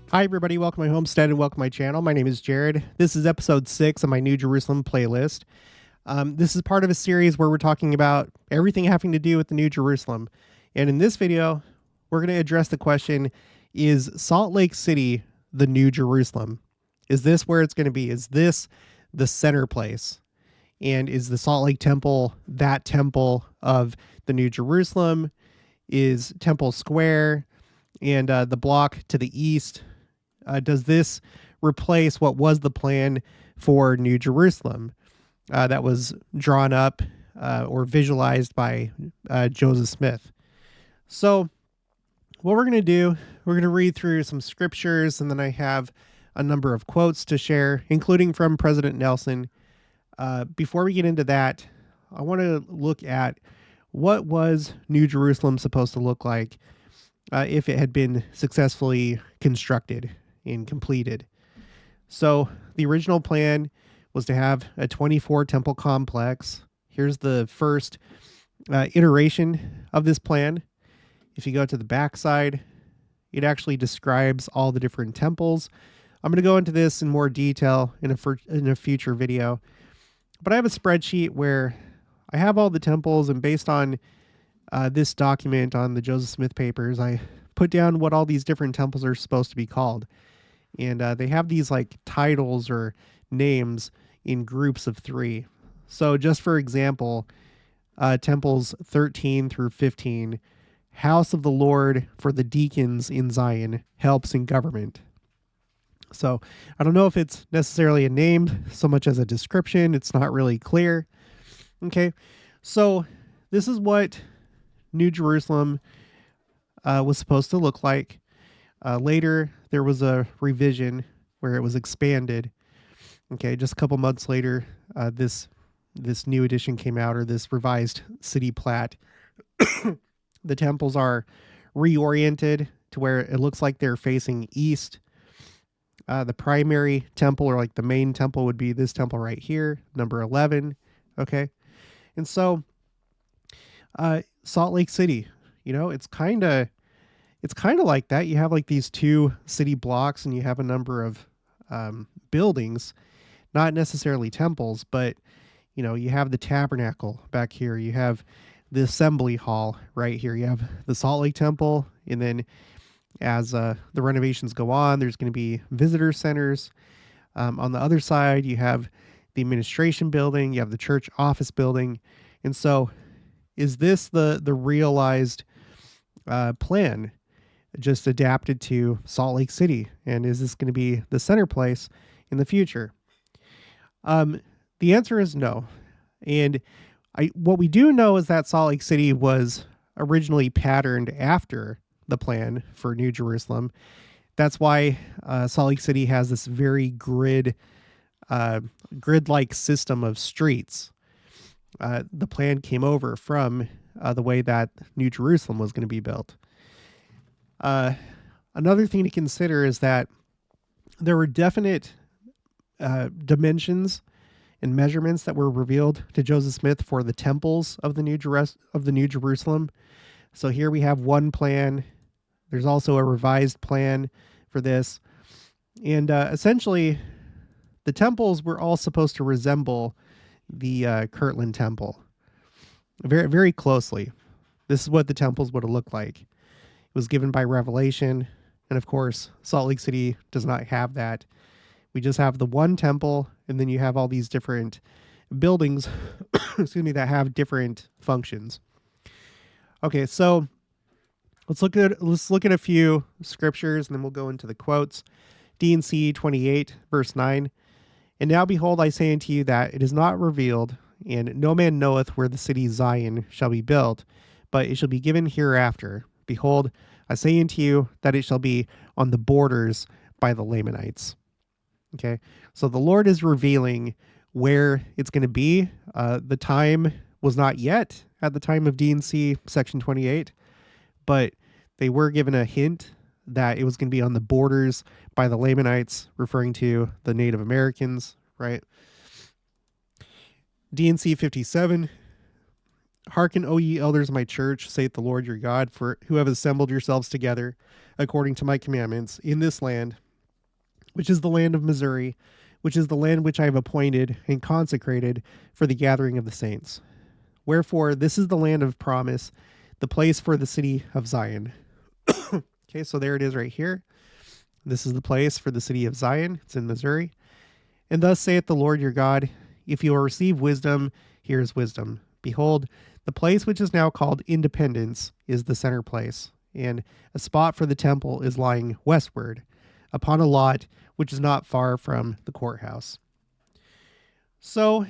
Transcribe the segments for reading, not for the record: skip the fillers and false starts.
Hi, everybody. Welcome to my homestead and welcome to my channel. My name is Jared. This is episode 6 of my New Jerusalem playlist. This is part of a series where we're talking about everything having to do with the New Jerusalem. And in this video, we're going to address the question, is Salt Lake City the New Jerusalem? Is this where it's going to be? Is this the center place? And is the Salt Lake Temple that temple of the New Jerusalem? Is Temple Square and the block to the east, does this replace what was the plan for New Jerusalem that was drawn up or visualized by Joseph Smith? So what we're going to do, we're going to read through some scriptures, and then I have a number of quotes to share, including from President Nelson. Before we get into that, I want to look at what was New Jerusalem supposed to look like if it had been successfully constructed and completed. So the original plan was to have a 24 temple complex. Here's the first iteration of this plan. If you go to the back side, it actually describes all the different temples. I'm going to go into this in more detail in a future video. But I have a spreadsheet where I have all the temples, and based on this document on the Joseph Smith papers, I put down what all these different temples are supposed to be called. And they have these like titles or names in groups of 3. So just for example, temples 13 through 15, House of the Lord for the deacons in Zion, helps in government. So I don't know if it's necessarily a name so much as a description. It's not really clear. Okay, so this is what New Jerusalem was supposed to look like. Later, there was a revision where it was expanded. Okay, just a couple months later, this new edition came out, or this revised city plat. The temples are reoriented to where it looks like they're facing east. The primary temple, or like the main temple, would be this temple right here, number 11. Okay, and so Salt Lake City, it's kind of like that. You have like these 2 city blocks, and you have a number of buildings, not necessarily temples, but you have the tabernacle back here. You have the assembly hall right here. You have the Salt Lake Temple, and then as the renovations go on, there's going to be visitor centers. On the other side, you have the administration building. You have the church office building. And so is this the realized plan, just adapted to Salt Lake City? And is this going to be the center place in the future? The answer is no. And what we do know is that Salt Lake City was originally patterned after the plan for New Jerusalem. That's why Salt Lake City has this very grid-like system of streets. The plan came over from the way that New Jerusalem was going to be built. Another thing to consider is that there were definite dimensions and measurements that were revealed to Joseph Smith for the temples of the New Jerusalem. So here we have one plan. There's also a revised plan for this. And essentially, the temples were all supposed to resemble the Kirtland Temple very, very closely. This is what the temples would have looked like. It was given by revelation. And of course, Salt Lake City does not have that. We just have the one temple, and then you have all these different buildings, excuse me, that have different functions. Okay, so let's look at a few scriptures, and then we'll go into the quotes. D&C 28, verse 9. And now behold, I say unto you that it is not revealed, and no man knoweth where the city Zion shall be built, but it shall be given hereafter. Behold, I say unto you that it shall be on the borders by the Lamanites. Okay, so the Lord is revealing where it's going to be. The time was not yet at the time of D&C section 28, but they were given a hint that it was going to be on the borders by the Lamanites, referring to the Native Americans, right? D&C 57, Hearken, O ye elders of my church, saith the Lord your God, for who have assembled yourselves together according to my commandments in this land, which is the land of Missouri, which is the land which I have appointed and consecrated for the gathering of the saints. Wherefore, this is the land of promise, the place for the city of Zion. Okay, so there it is right here. This is the place for the city of Zion. It's in Missouri. And thus saith the Lord your God, if you will receive wisdom, here is wisdom. Behold, the place which is now called Independence is the center place, and a spot for the temple is lying westward, upon a lot which is not far from the courthouse. So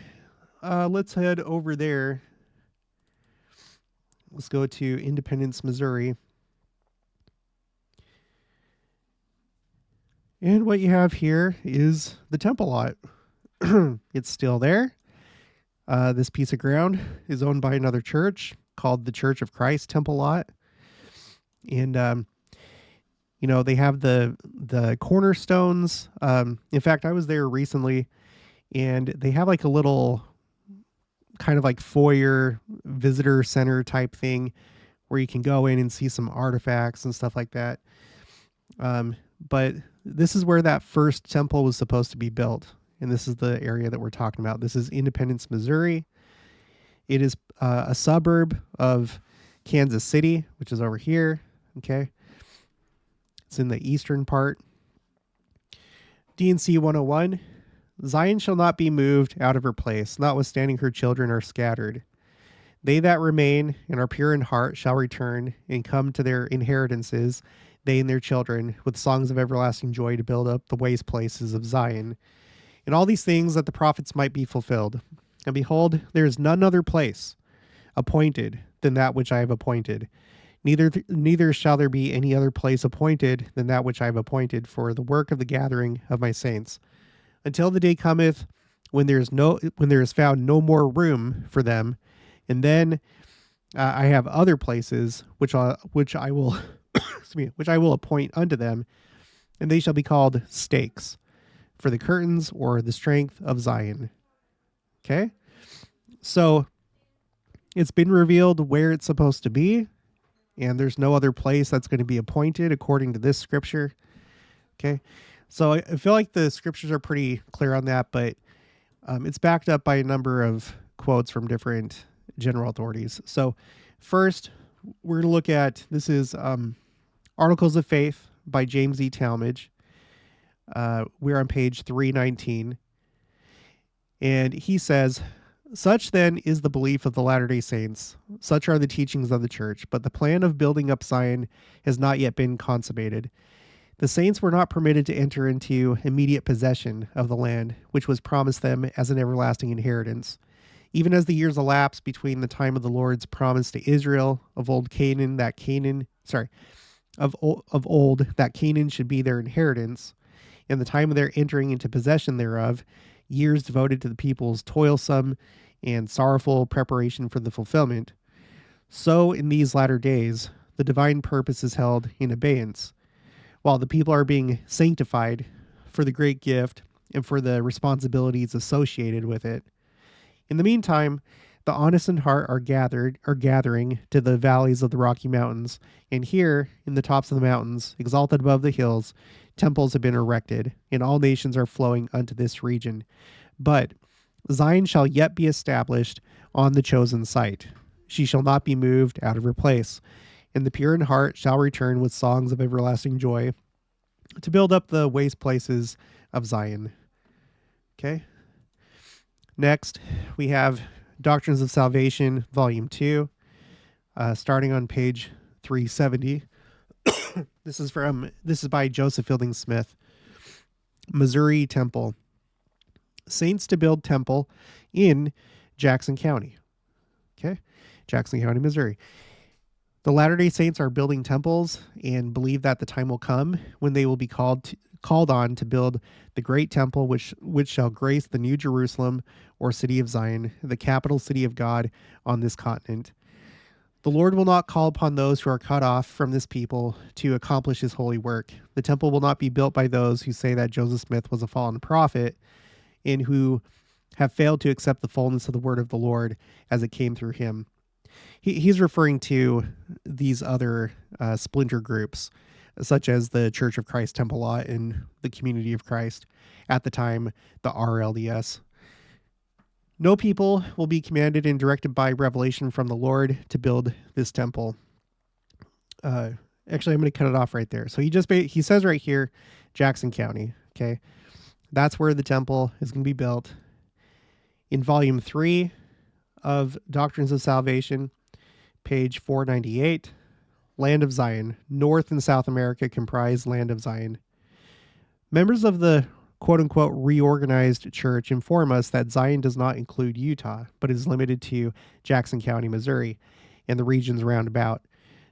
let's head over there. Let's go to Independence, Missouri. And what you have here is the temple lot. It's still there. This piece of ground is owned by another church called the Church of Christ Temple Lot. And, they have the cornerstones. In fact, I was there recently, and they have like a little kind of like foyer visitor center type thing where you can go in and see some artifacts and stuff like that. But this is where that first temple was supposed to be built. And this is the area that we're talking about. This is Independence, Missouri. It is a suburb of Kansas City, which is over here. Okay. It's in the eastern part. D&C 101. Zion shall not be moved out of her place, notwithstanding her children are scattered. They that remain and are pure in heart shall return and come to their inheritances, they and their children, with songs of everlasting joy to build up the waste places of Zion. And all these things that the prophets might be fulfilled. And behold, there is none other place appointed than that which I have appointed. Neither shall there be any other place appointed than that which I have appointed for the work of the gathering of my saints, until the day cometh when there is found no more room for them, and then I have other places which I will which I will appoint unto them, and they shall be called stakes for the curtains or the strength of Zion. Okay, so it's been revealed where it's supposed to be, and there's no other place that's going to be appointed according to this scripture. Okay, so I feel like the scriptures are pretty clear on that, but it's backed up by a number of quotes from different general authorities. So first, we're going to look at, this is Articles of Faith by James E. Talmage. We're on page 319. And he says, such then is the belief of the Latter-day Saints. Such are the teachings of the church. But the plan of building up Zion has not yet been consummated. The saints were not permitted to enter into immediate possession of the land, which was promised them as an everlasting inheritance. Even as the years elapsed between the time of the Lord's promise to Israel of old that Canaan should be their inheritance, and the time of their entering into possession thereof, years devoted to the people's toilsome and sorrowful preparation for the fulfillment, so in these latter days the divine purpose is held in abeyance, while the people are being sanctified for the great gift and for the responsibilities associated with it. In the meantime, the honest in heart are gathering to the valleys of the Rocky Mountains, and here, in the tops of the mountains, exalted above the hills, temples have been erected, and all nations are flowing unto this region. But Zion shall yet be established on the chosen site. She shall not be moved out of her place, and the pure in heart shall return with songs of everlasting joy to build up the waste places of Zion. Okay. Next, we have Doctrines of Salvation, Volume 2, starting on page 370. This is by Joseph Fielding Smith. Missouri Temple. Saints to build temple in Jackson County. Okay, Jackson County, Missouri. The Latter-day Saints are building temples and believe that the time will come when they will be called on to build the great temple which shall grace the New Jerusalem or city of Zion, the capital city of God on this continent. The Lord will not call upon those who are cut off from this people to accomplish his holy work. The temple will not be built by those who say that Joseph Smith was a fallen prophet and who have failed to accept the fullness of the word of the Lord as it came through him. He's referring to these other splinter groups, such as the Church of Christ Temple Lot and the Community of Christ, at the time, the RLDS. No people will be commanded and directed by revelation from the Lord to build this temple. Actually, I'm going to cut it off right there. So he says right here, Jackson County. Okay, that's where the temple is going to be built. In volume 3 of Doctrines of Salvation, page 498, Land of Zion. North and South America comprise Land of Zion. Members of the quote-unquote reorganized church inform us that Zion does not include Utah, but is limited to Jackson County, Missouri, and the regions round about,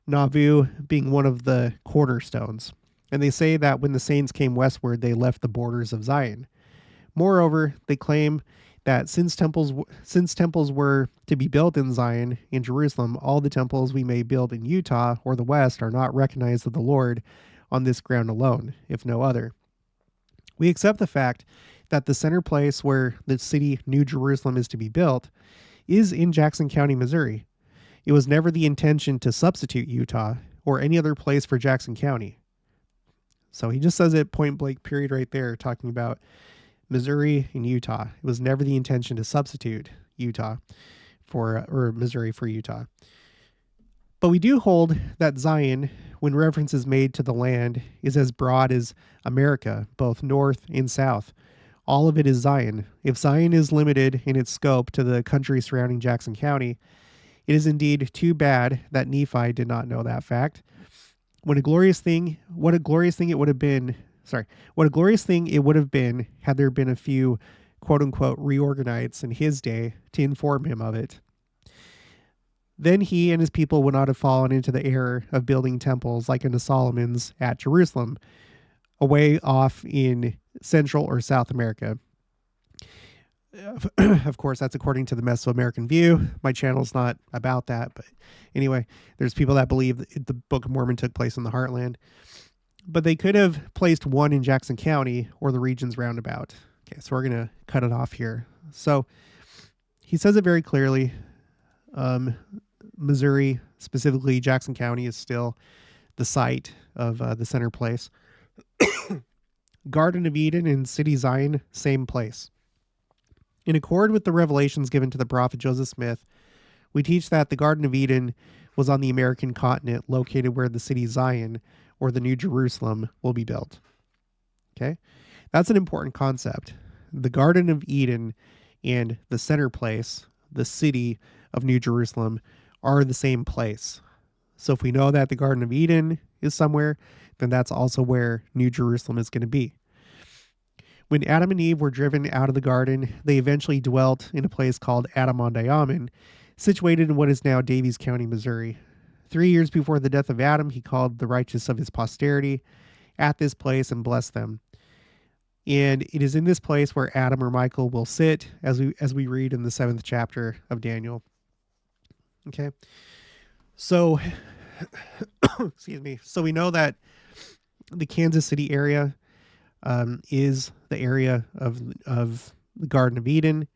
Nauvoo being one of the cornerstones. And they say that when the saints came westward, they left the borders of Zion. Moreover, they claim that since temples were to be built in Zion, in Jerusalem, all the temples we may build in Utah or the West are not recognized of the Lord on this ground alone, if no other. We accept the fact that the center place where the city New Jerusalem is to be built is in Jackson County, Missouri. It was never the intention to substitute Utah or any other place for Jackson County. So he just says it point blank period right there, talking about Missouri and Utah. It was never the intention to substitute Missouri for Utah. But we do hold that Zion, when reference is made to the land, is as broad as America, both north and south. All of it is Zion. If Zion is limited in its scope to the country surrounding Jackson County, it is indeed too bad that Nephi did not know that fact. What a glorious thing it would have been had there been a few quote-unquote reorganites in his day to inform him of it. Then he and his people would not have fallen into the error of building temples like unto Solomon's at Jerusalem, away off in Central or South America. Of course, that's according to the Mesoamerican view. My channel's not about that, but anyway, there's people that believe that the Book of Mormon took place in the heartland. But they could have placed one in Jackson County or the regions roundabout. Okay, so we're going to cut it off here. So he says it very clearly. Missouri, specifically Jackson County, is still the site of the center place. Garden of Eden and City Zion, same place. In accord with the revelations given to the prophet Joseph Smith, we teach that the Garden of Eden was on the American continent, located where the city Zion, or the New Jerusalem, will be built. Okay? That's an important concept. The Garden of Eden and the center place, the city of New Jerusalem, are the same place. So if we know that the Garden of Eden is somewhere, then that's also where New Jerusalem is going to be. When Adam and Eve were driven out of the garden, they eventually dwelt in a place called Adam-on-Diamond, situated in what is now Davies County, Missouri. 3 years before the death of Adam, he called the righteous of his posterity at this place and blessed them. And it is in this place where Adam or Michael will sit, as we read in the 7th chapter of Daniel. Okay, so excuse me. So we know that the Kansas City area is the area of the Garden of Eden,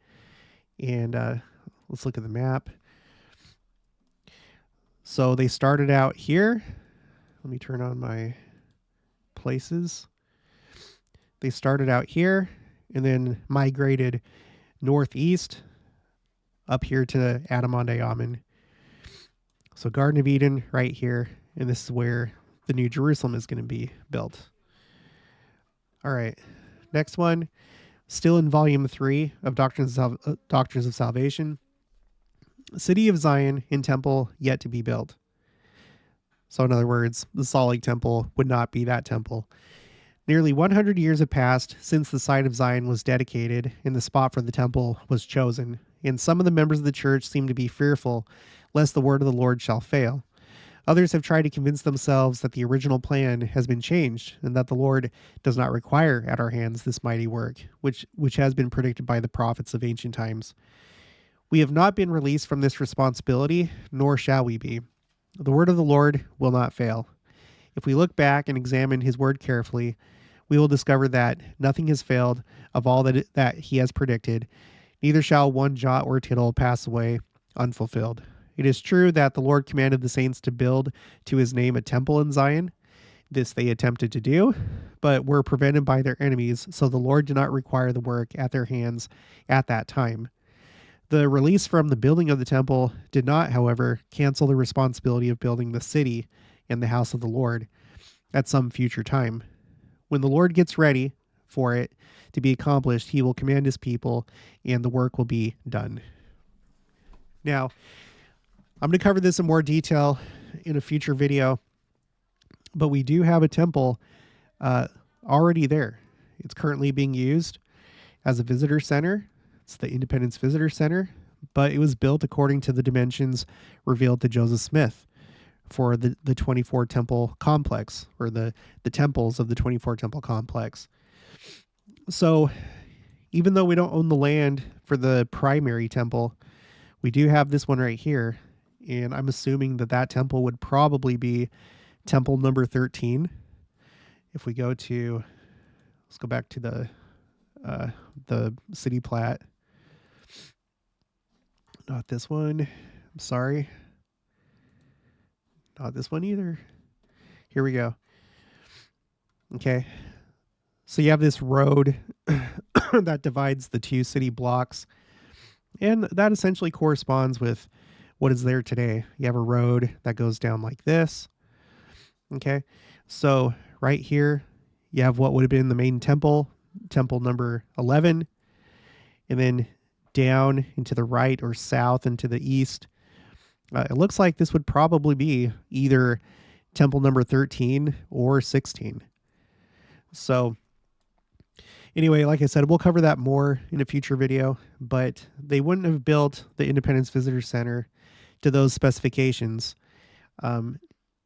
and let's look at the map. So they started out here. Let me turn on my places. They started out here and then migrated northeast up here to Adam-on-Diamond. So Garden of Eden right here, and this is where the New Jerusalem is going to be built. All right, next one, still in volume 3 of Doctrines of Salvation. City of Zion and temple yet to be built. So in other words, the Salt Lake Temple would not be that temple. Nearly 100 years have passed since the site of Zion was dedicated and the spot for the temple was chosen, and some of the members of the church seem to be fearful lest the word of the Lord shall fail. Others have tried to convince themselves that the original plan has been changed and that the Lord does not require at our hands this mighty work, which has been predicted by the prophets of ancient times. We have not been released from this responsibility, nor shall we be. The word of the Lord will not fail. If we look back and examine his word carefully, we will discover that nothing has failed of all that he has predicted, neither shall one jot or tittle pass away unfulfilled. It is true that the Lord commanded the saints to build to his name a temple in Zion. This they attempted to do, but were prevented by their enemies, so the Lord did not require the work at their hands at that time. The release from the building of the temple did not, however, cancel the responsibility of building the city and the house of the Lord at some future time. When the Lord gets ready for it to be accomplished, he will command his people, and the work will be done. Now, I'm going to cover this in more detail in a future video, but we do have a temple already there. It's currently being used as a visitor center. It's the Independence Visitor Center, but it was built according to the dimensions revealed to Joseph Smith for the 24 temple complex, or the temples of the 24 temple complex. So even though we don't own the land for the primary temple, we do have this one right here. And I'm assuming that temple would probably be temple number 13. If we go to, let's go back to the city plat. Not this one. I'm sorry. Not this one either. Here we go. Okay. So you have this road that divides the two city blocks, and that essentially corresponds with what is there today. You have a road that goes down like this. Okay. So right here, you have what would have been the main temple, temple number 11, and then down into the right or south and to the east. It looks like this would probably be either temple number 13 or 16. So anyway, like I said, we'll cover that more in a future video, but they wouldn't have built the Independence Visitor Center to those specifications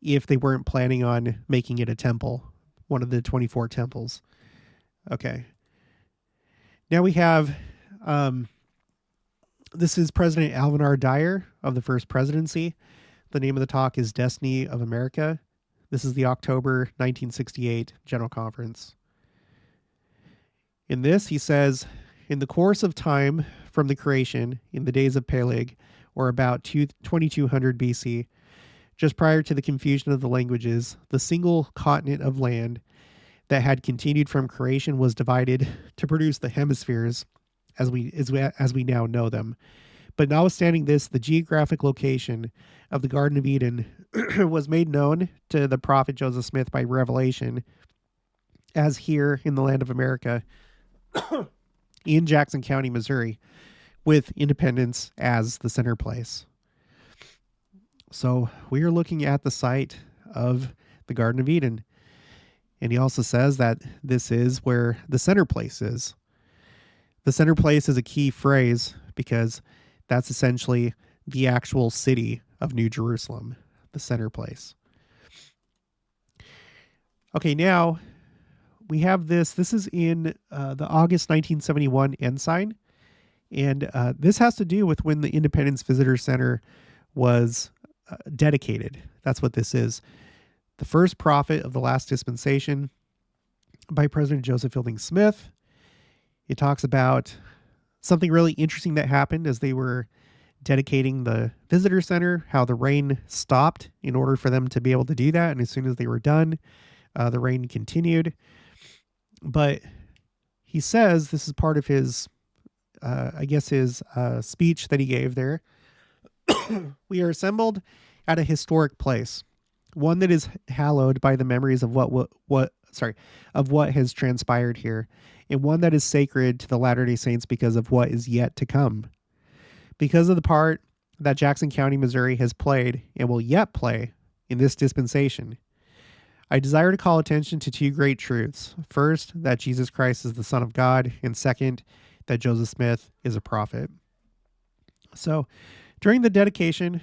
if they weren't planning on making it a temple, one of the 24 temples. Okay. Now we have, this is President Alvin R. Dyer of the First Presidency. The name of the talk is Destiny of America. This is the October 1968 General Conference. In this, he says, in the course of time from the creation, in the days of Peleg, or about 2200 BC, just prior to the confusion of the languages, the single continent of land that had continued from creation was divided to produce the hemispheres as we now know them. But notwithstanding this, the geographic location of the Garden of Eden was made known to the prophet Joseph Smith by revelation as here in the land of America in Jackson County, Missouri, with Independence as the center place. So we are looking at the site of the Garden of Eden. And he also says that this is where the center place is. The center place is a key phrase because that's essentially the actual city of New Jerusalem, the center place. Okay, now we have this. This is in the August 1971 ensign. And this has to do with when the Independence Visitor Center was dedicated. That's what this is. The first prophet of the last dispensation by President Joseph Fielding Smith. It talks about something really interesting that happened as they were dedicating the visitor center, how the rain stopped in order for them to be able to do that. And as soon as they were done, the rain continued. But he says, this is part of his, his speech that he gave there. We are assembled at a historic place, one that is hallowed by the memories of what has transpired here, and one that is sacred to the Latter-day Saints because of what is yet to come. Because of the part that Jackson County, Missouri has played and will yet play in this dispensation, I desire to call attention to two great truths. First, that Jesus Christ is the Son of God, and second, that Joseph Smith is a prophet. So, during the dedication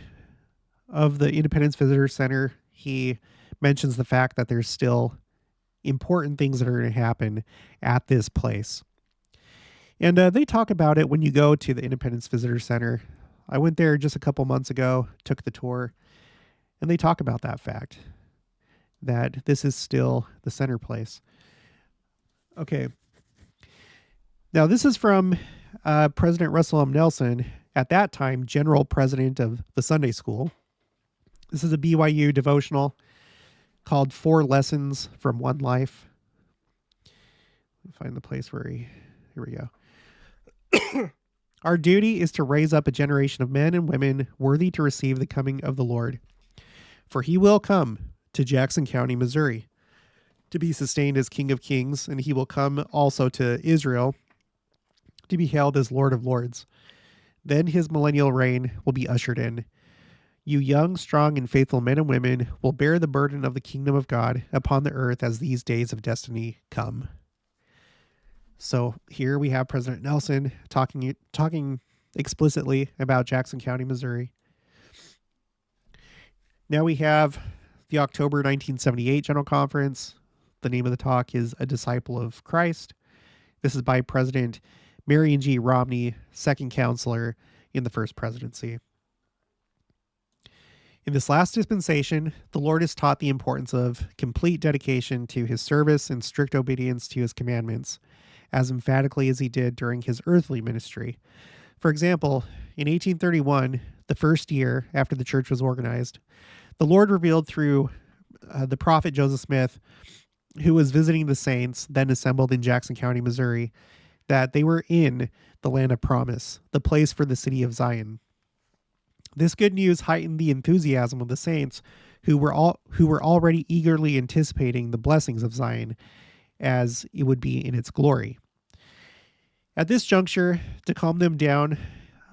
of the Independence Visitor Center, he mentions the fact that there's still important things that are going to happen at this place. And they talk about it when you go to the Independence Visitor Center. I went there just a couple months ago, took the tour, and they talk about that fact, that this is still the center place. Okay. Now, this is from President Russell M. Nelson, at that time, general president of the Sunday school. This is a BYU devotional called 4 Lessons from One Life. Let me find the place where here we go. Our duty is to raise up a generation of men and women worthy to receive the coming of the Lord. For he will come to Jackson County, Missouri, to be sustained as King of Kings, and he will come also to Israel to be hailed as Lord of Lords. Then his millennial reign will be ushered in. You young, strong, and faithful men and women will bear the burden of the kingdom of God upon the earth as these days of destiny come. So here we have President Nelson talking explicitly about Jackson County, Missouri. Now we have the October 1978 General Conference. The name of the talk is A Disciple of Christ. This is by President Marion G. Romney, second counselor in the first presidency. In this last dispensation, the Lord has taught the importance of complete dedication to his service and strict obedience to his commandments, as emphatically as he did during his earthly ministry. For example, in 1831, the first year after the church was organized, the Lord revealed through the prophet Joseph Smith, who was visiting the saints then assembled in Jackson County, Missouri, that they were in the land of promise, the place for the city of Zion. This good news heightened the enthusiasm of the saints who were already eagerly anticipating the blessings of Zion as it would be in its glory. At this juncture, to calm them down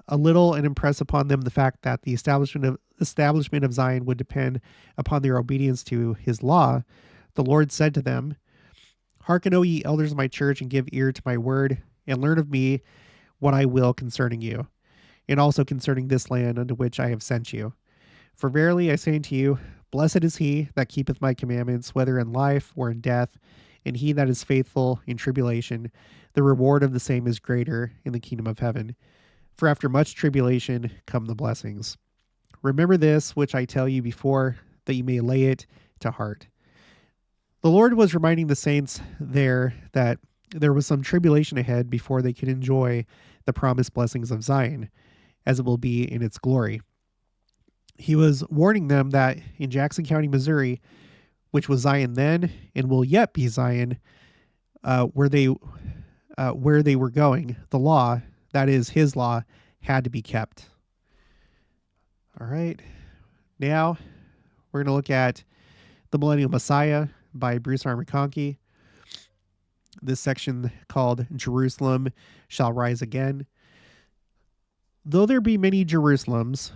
a little and impress upon them the fact that the establishment of Zion would depend upon their obedience to his law, the Lord said to them, Hearken, O ye elders of my church, and give ear to my word, and learn of me what I will concerning you, and also concerning this land unto which I have sent you. For verily I say unto you, blessed is he that keepeth my commandments, whether in life or in death, and he that is faithful in tribulation, the reward of the same is greater in the kingdom of heaven. For after much tribulation come the blessings. Remember this, which I tell you before, that you may lay it to heart. The Lord was reminding the saints there that there was some tribulation ahead before they could enjoy the promised blessings of Zion, as it will be in its glory. He was warning them that in Jackson County, Missouri, which was Zion then and will yet be Zion, where they were going, the law, that is his law, had to be kept. All right. Now we're going to look at The Millennial Messiah by Bruce R. McConkie. This section called Jerusalem Shall Rise Again. Though there be many Jerusalems,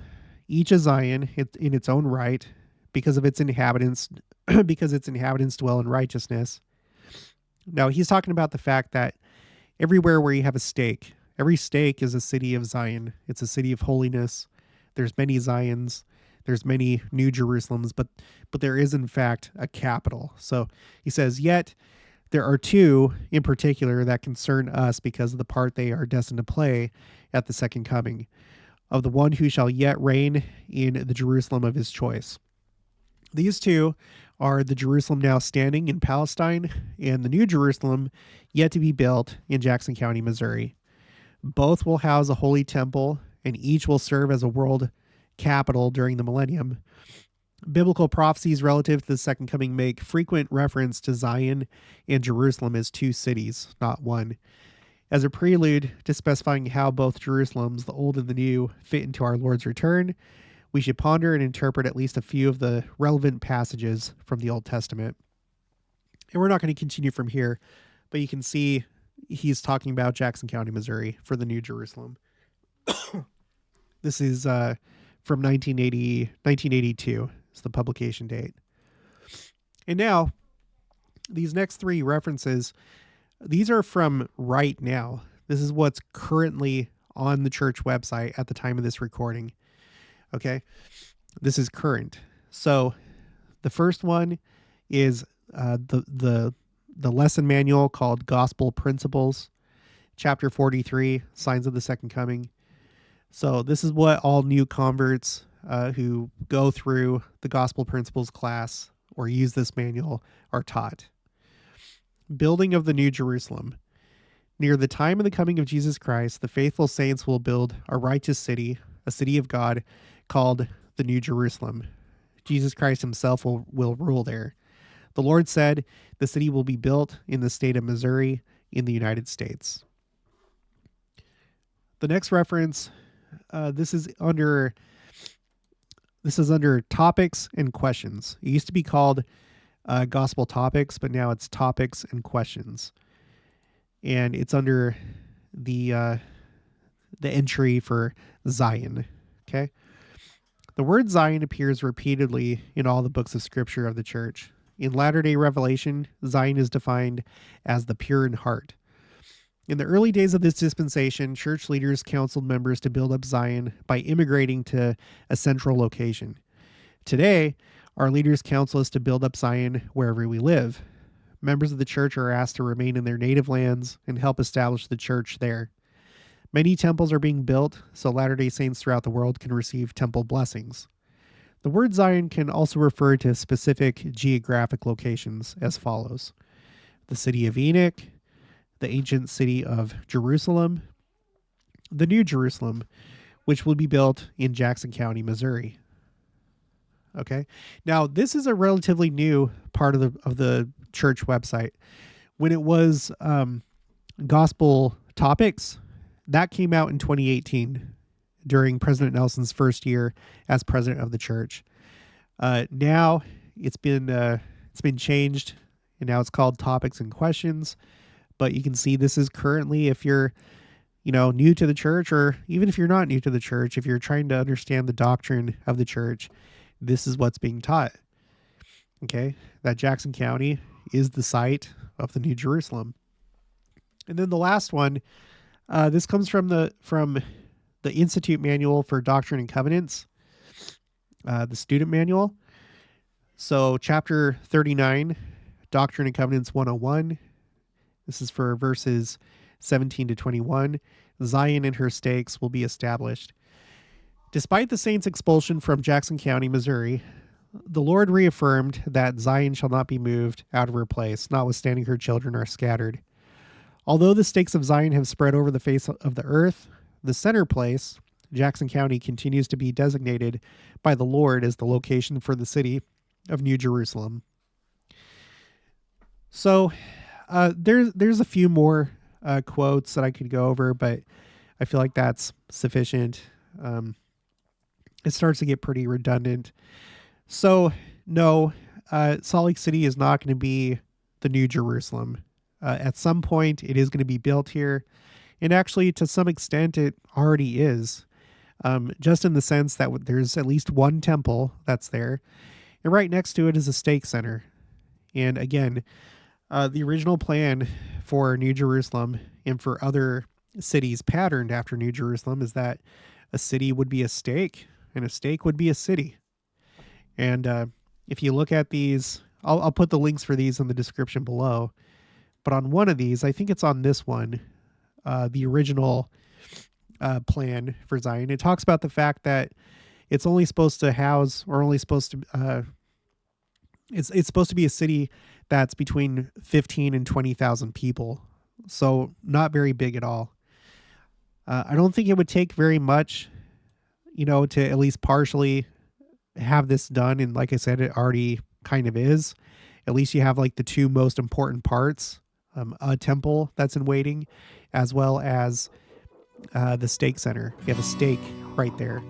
each a Zion in its own right, because its inhabitants dwell in righteousness. Now he's talking about the fact that everywhere where you have a stake, every stake is a city of Zion. It's a city of holiness. There's many Zions. There's many New Jerusalems, but there is in fact a capital. So he says, yet there are two in particular that concern us because of the part they are destined to play at the second coming of the one who shall yet reign in the Jerusalem of his choice. These two are the Jerusalem now standing in Palestine and the New Jerusalem yet to be built in Jackson County, Missouri. Both will house a holy temple, and each will serve as a world capital during the millennium. Biblical prophecies relative to the second coming make frequent reference to Zion and Jerusalem as two cities, not one. As a prelude to specifying how both Jerusalems, the old and the new, fit into our Lord's return, we should ponder and interpret at least a few of the relevant passages from the Old Testament. And we're not going to continue from here, but you can see he's talking about Jackson County, Missouri for the New Jerusalem. This is from 1982 is the publication date. And now, these next three references, these are from right now. This is what's currently on the church website at the time of this recording. Okay, this is current. So the first one is the lesson manual called Gospel Principles, chapter 43, Signs of the Second Coming. So this is what all new converts who go through the Gospel Principles class or use this manual are taught. Building of the New Jerusalem. Near the time of the coming of Jesus Christ, the faithful saints will build a righteous city, a city of God, called the New Jerusalem. Jesus Christ himself will rule there. The Lord said the city will be built in the state of Missouri in the United States. The next reference, this is under topics and questions. It used to be called gospel topics, but now it's topics and questions. And it's under the entry for Zion. Okay. The word Zion appears repeatedly in all the books of Scripture of the church. In Latter-day Revelation, Zion is defined as the pure in heart. In the early days of this dispensation, church leaders counseled members to build up Zion by immigrating to a central location. Today, our leaders counsel us to build up Zion wherever we live. Members of the church are asked to remain in their native lands and help establish the church there. Many temples are being built, so Latter-day Saints throughout the world can receive temple blessings. The word Zion can also refer to specific geographic locations as follows: the city of Enoch, the ancient city of Jerusalem, the New Jerusalem, which will be built in Jackson County, Missouri. Okay. Now, this is a relatively new part of the church website. When it was Gospel Topics, that came out in 2018 during President Nelson's first year as president of the church. Now it's been changed, and now it's called Topics and Questions. But you can see this is currently, if you're new to the church, or even if you're not new to the church, if you're trying to understand the doctrine of the church, this is what's being taught. Okay, that Jackson County is the site of the New Jerusalem. And then the last one, this comes from the Institute Manual for Doctrine and Covenants, the student manual. So chapter 39, Doctrine and Covenants 101. This is for verses 17 to 21. Zion and her stakes will be established. Despite the saints' expulsion from Jackson County, Missouri, the Lord reaffirmed that Zion shall not be moved out of her place, notwithstanding her children are scattered. Although the stakes of Zion have spread over the face of the earth, the center place, Jackson County, continues to be designated by the Lord as the location for the city of New Jerusalem. So there's a few more quotes that I could go over, but I feel like that's sufficient. It starts to get pretty redundant. So no, Salt Lake City is not going to be the New Jerusalem. At some point, it is going to be built here. And actually, to some extent, it already is. Just in the sense that there's at least one temple that's there. And right next to it is a stake center. And again, the original plan for New Jerusalem and for other cities patterned after New Jerusalem is that a city would be a stake and a stake would be a city. And if you look at these, I'll put the links for these in the description below. But on one of these, I think it's on this one, the original plan for Zion, it talks about the fact that it's only supposed to house, or only supposed to, it's supposed to be a city that's between 15 and 20,000 people. So not very big at all. I don't think it would take very much, to at least partially have this done. And like I said, it already kind of is. At least you have like the two most important parts, a temple that's in waiting, as well as the stake center. You have a stake right there.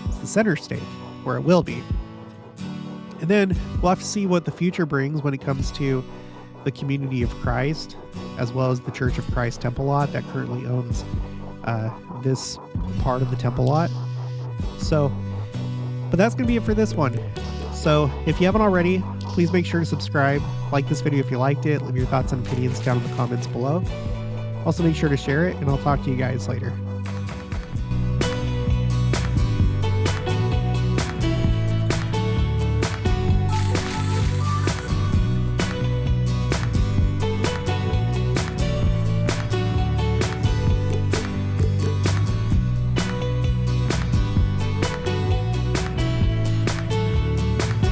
It's the center stake where it will be. And then we'll have to see what the future brings when it comes to the community of Christ, as well as the Church of Christ temple lot that currently owns this part of the temple lot. So, but that's going to be it for this one. So if you haven't already, please make sure to subscribe, like this video if you liked it, leave your thoughts and opinions down in the comments below. Also make sure to share it, and I'll talk to you guys later.